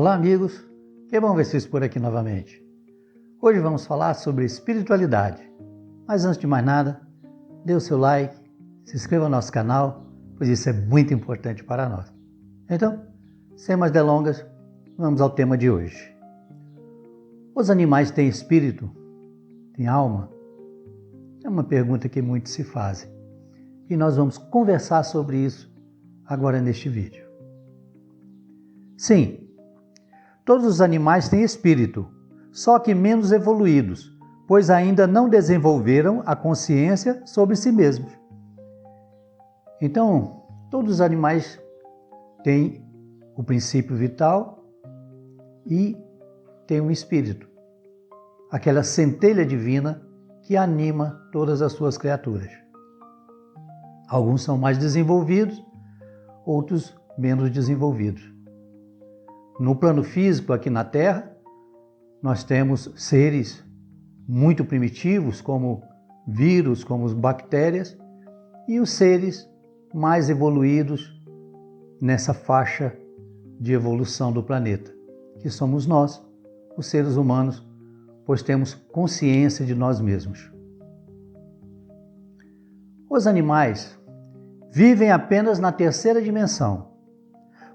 Olá, amigos. Que bom ver vocês por aqui novamente. Hoje vamos falar sobre espiritualidade. Mas antes de mais nada, dê o seu like, se inscreva no nosso canal, pois isso é muito importante para nós. Então, sem mais delongas, vamos ao tema de hoje. Os animais têm espírito? Têm alma? É uma pergunta que muitos se fazem. E nós vamos conversar sobre isso agora neste vídeo. Sim, todos os animais têm espírito, só que menos evoluídos, pois ainda não desenvolveram a consciência sobre si mesmos. Então, todos os animais têm o princípio vital e têm um espírito, aquela centelha divina que anima todas as suas criaturas. Alguns são mais desenvolvidos, outros menos desenvolvidos. No plano físico, aqui na Terra, nós temos seres muito primitivos, como vírus, como as bactérias, e os seres mais evoluídos nessa faixa de evolução do planeta, que somos nós, os seres humanos, pois temos consciência de nós mesmos. Os animais vivem apenas na terceira dimensão,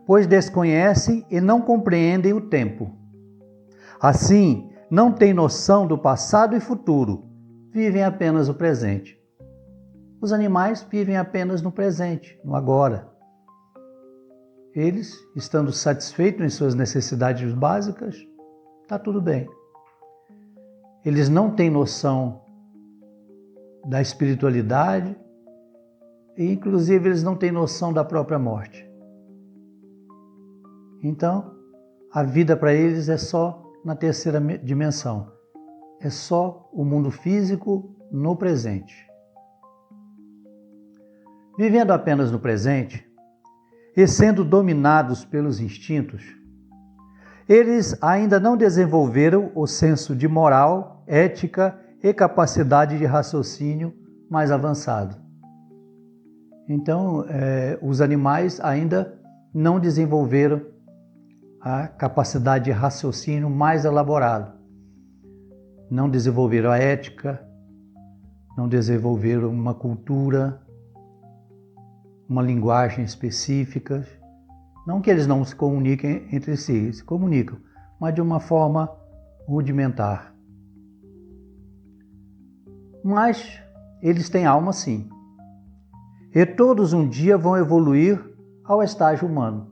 pois desconhecem e não compreendem o tempo. Assim, não têm noção do passado e futuro, vivem apenas o presente. Os animais vivem apenas no presente, no agora. Eles, estando satisfeitos em suas necessidades básicas, está tudo bem. Eles não têm noção da espiritualidade e, inclusive, eles não têm noção da própria morte. Então, a vida para eles é só na terceira dimensão. É só o mundo físico no presente. Vivendo apenas no presente e sendo dominados pelos instintos, eles ainda não desenvolveram o senso de moral, ética e capacidade de raciocínio mais avançado. Então, os animais ainda não desenvolveram a capacidade de raciocínio mais elaborado. Não desenvolveram a ética, não desenvolveram uma cultura, uma linguagem específica. Não que eles não se comuniquem entre si, se comunicam, mas de uma forma rudimentar. Mas eles têm alma sim. E todos um dia vão evoluir ao estágio humano.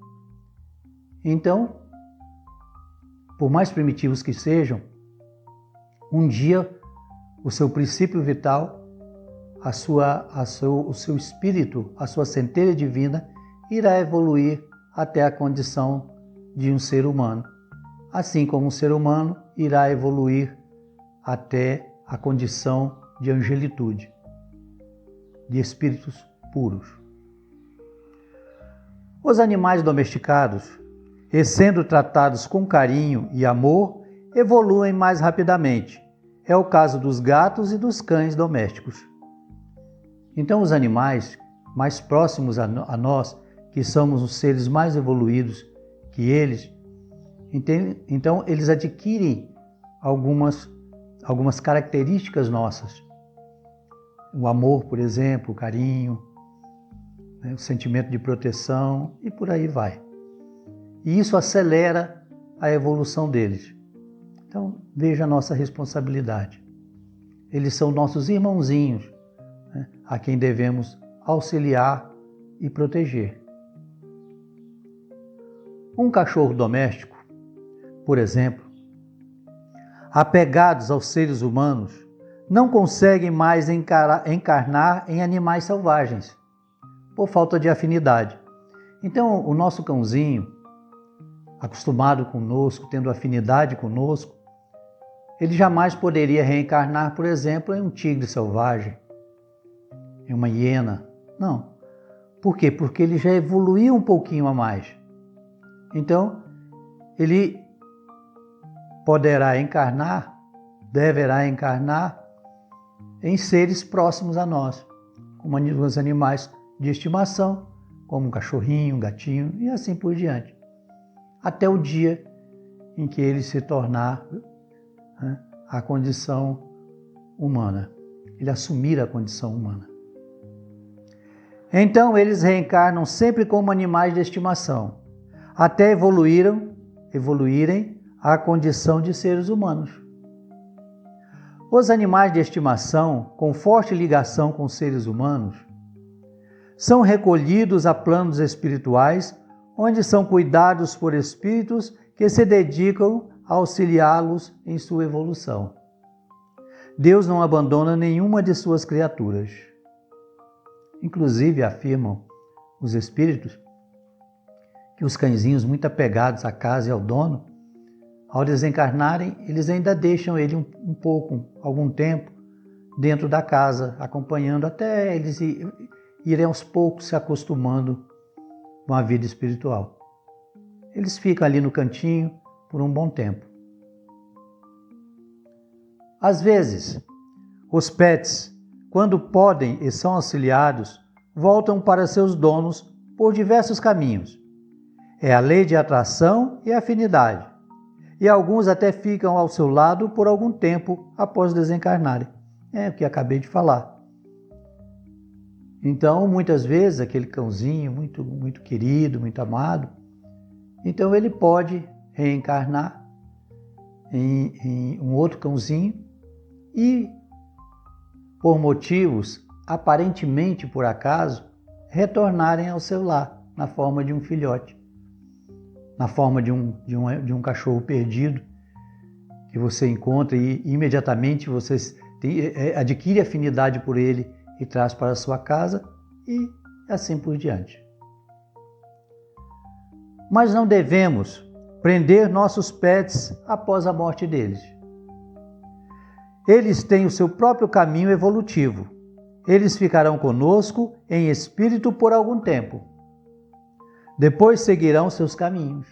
Então, por mais primitivos que sejam, um dia o seu princípio vital, o seu espírito, a sua centelha divina, irá evoluir até a condição de um ser humano. Assim como um ser humano irá evoluir até a condição de angelitude, de espíritos puros. Os animais domesticados, e sendo tratados com carinho e amor, evoluem mais rapidamente. É o caso dos gatos e dos cães domésticos. Então, os animais mais próximos a nós, que somos os seres mais evoluídos que eles, então eles adquirem algumas características nossas. O amor, por exemplo, o carinho, o sentimento de proteção e por aí vai. E isso acelera a evolução deles. Então, veja a nossa responsabilidade. Eles são nossos irmãozinhos, a quem devemos auxiliar e proteger. Um cachorro doméstico, por exemplo, apegados aos seres humanos, não conseguem mais encarnar em animais selvagens, por falta de afinidade. Então, o nosso cãozinho, acostumado conosco, tendo afinidade conosco, ele jamais poderia reencarnar, por exemplo, em um tigre selvagem, em uma hiena. Não. Por quê? Porque ele já evoluiu um pouquinho a mais. Então, ele deverá encarnar em seres próximos a nós, como os animais de estimação, como um cachorrinho, um gatinho e assim por diante. Até o dia em que ele se tornar, né, a condição humana, ele assumir a condição humana. Então eles reencarnam sempre como animais de estimação, até evoluírem à condição de seres humanos. Os animais de estimação, com forte ligação com os seres humanos, são recolhidos a planos espirituais, onde são cuidados por espíritos que se dedicam a auxiliá-los em sua evolução. Deus não abandona nenhuma de suas criaturas. Inclusive, afirmam os espíritos que os cãezinhos muito apegados à casa e ao dono, ao desencarnarem, eles ainda deixam ele um pouco, algum tempo, dentro da casa, acompanhando até eles irem aos poucos se acostumando com a vida espiritual. Eles ficam ali no cantinho por um bom tempo. Às vezes, os pets, quando podem e são auxiliados, voltam para seus donos por diversos caminhos. É a lei de atração e afinidade. E alguns até ficam ao seu lado por algum tempo após desencarnarem. É o que acabei de falar. Então, muitas vezes, aquele cãozinho muito, muito querido, muito amado, então ele pode reencarnar em um outro cãozinho e, por motivos aparentemente por acaso, retornarem ao seu lar, na forma de um filhote, na forma de um cachorro perdido, que você encontra e imediatamente você adquire afinidade por ele e traz para a sua casa e assim por diante. Mas não devemos prender nossos pets após a morte deles. Eles têm o seu próprio caminho evolutivo. Eles ficarão conosco em espírito por algum tempo. Depois seguirão seus caminhos.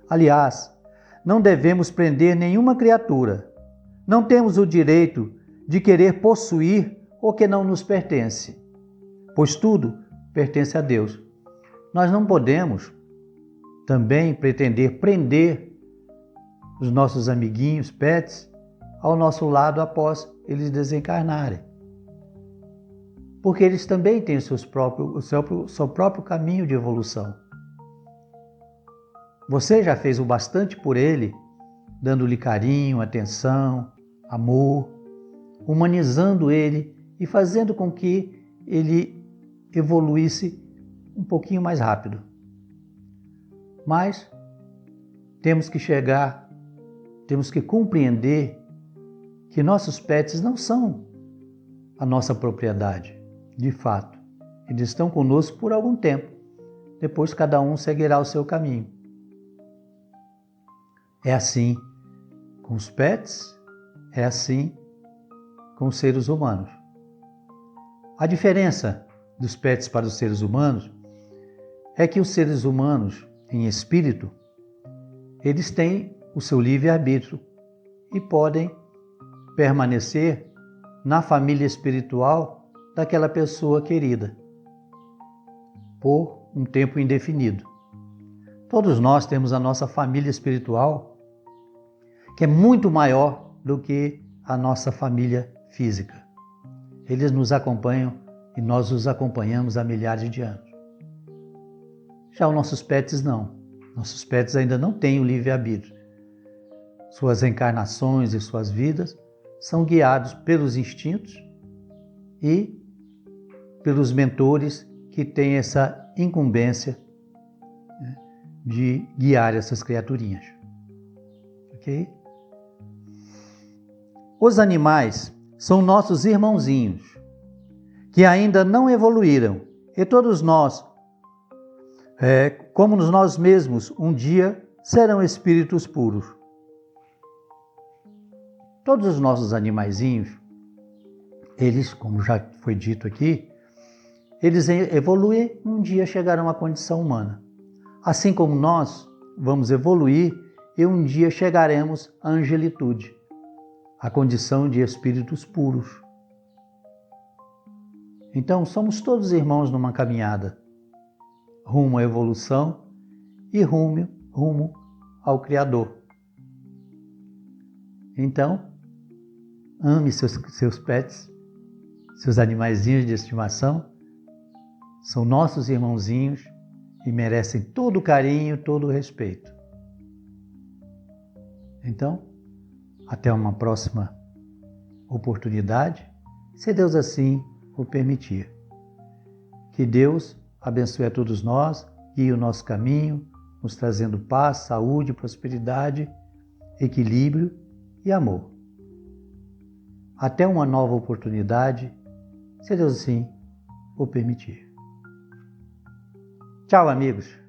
Aliás, não devemos prender nenhuma criatura. Não temos o direito de querer possuir o que não nos pertence, pois tudo pertence a Deus. Nós não podemos também pretender prender os nossos amiguinhos, pets, ao nosso lado após eles desencarnarem. Porque eles também têm o seu próprio caminho de evolução. Você já fez o bastante por ele, dando-lhe carinho, atenção, amor, humanizando ele e fazendo com que ele evoluísse um pouquinho mais rápido. Mas temos que compreender que nossos pets não são a nossa propriedade, de fato. Eles estão conosco por algum tempo. Depois cada um seguirá o seu caminho. É assim com os pets, é assim com os seres humanos. A diferença dos pets para os seres humanos é que os seres humanos, em espírito, eles têm o seu livre-arbítrio e podem permanecer na família espiritual daquela pessoa querida por um tempo indefinido. Todos nós temos a nossa família espiritual, que é muito maior do que a nossa família física. Eles nos acompanham e nós os acompanhamos há milhares de anos. Já os nossos pets não. Nossos pets ainda não têm o livre-arbítrio. Suas encarnações e suas vidas são guiados pelos instintos e pelos mentores que têm essa incumbência, né, de guiar essas criaturinhas. Ok? Os animais são nossos irmãozinhos, que ainda não evoluíram, e todos nós, como nós mesmos, um dia serão espíritos puros. Todos os nossos animaizinhos, eles, como já foi dito aqui, eles evoluem, um dia chegarão à condição humana. Assim como nós vamos evoluir e um dia chegaremos à angelitude, a condição de espíritos puros. Então, somos todos irmãos numa caminhada rumo à evolução e rumo ao Criador. Então, ame seus pets, seus animaizinhos de estimação. São nossos irmãozinhos e merecem todo o carinho, todo o respeito. Então, até uma próxima oportunidade, se Deus assim o permitir. Que Deus abençoe a todos nós, guie o nosso caminho, nos trazendo paz, saúde, prosperidade, equilíbrio e amor. Até uma nova oportunidade, se Deus assim o permitir. Tchau, amigos!